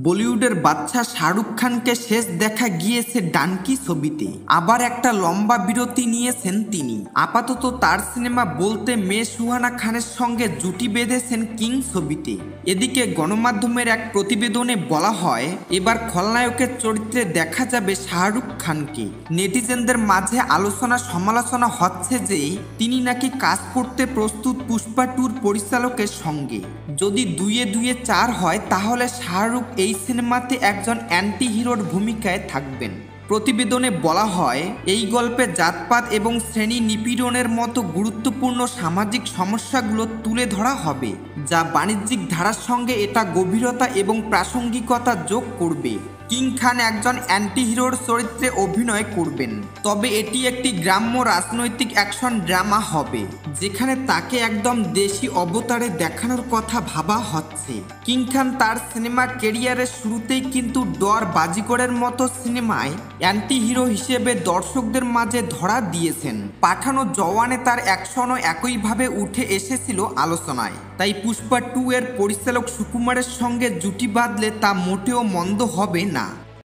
বলিউডের বাদশা শাহরুখ খানকে শেষ দেখা গিয়েছে ডানকি ছবিতে। আবার একটা লম্বা বিরতি নিয়েছেন তিনি। আপাতত তার সিনেমা বলতে মেয়ে সুহানা খানের সঙ্গে জুটি বেঁধেছেন কিং ছবিতে। এদিকে গণমাধ্যমের এক প্রতিবেদনে বলা হয়, এবার খলনায়কের চরিত্রে দেখা যাবে শাহরুখ খানকে। নেটিজেনদের মাঝে আলোচনা সমালোচনা হচ্ছে যে তিনি নাকি কাজ করতে প্রস্তুত পুষ্পা টুর পরিচালকের সঙ্গে। যদি দুইয়ে দুইয়ে চার হয় তাহলে শাহরুখ এই সিনেমাতে একজন অ্যান্টি হিরোর ভূমিকায় থাকবেন। প্রতিবেদনে বলা হয়, এই গল্পে জাতপাত এবং শ্রেণী নিপীড়নের মতো গুরুত্বপূর্ণ সামাজিক সমস্যাগুলো তুলে ধরা হবে, যা বাণিজ্যিক ধারার সঙ্গে এটা গভীরতা এবং প্রাসঙ্গিকতা যোগ করবে। কিং খান একজন অ্যান্টি হিরোর চরিত্রে অভিনয় করবেন, তবে এটি একটি গ্রাম্য রাজনৈতিক অ্যাকশন ড্রামা হবে, যেখানে তাকে একদম দেশি অবতারে দেখানোর কথা ভাবা হচ্ছে। কিং খান তার সিনেমা ক্যারিয়ারের শুরুতেই কিন্তু ডর বাজিগরের মতো সিনেমায় অ্যান্টি হিরো হিসেবে দর্শকদের মাঝে ধরা দিয়েছেন। পাঠান ও জওয়ানে তার অ্যাকশনও একইভাবে উঠে এসেছিল আলোচনায়। তাই পুষ্পা টু এর পরিচালক সুকুমারের সঙ্গে জুটি বাঁধলে তা মোটেও মন্দ হবে না।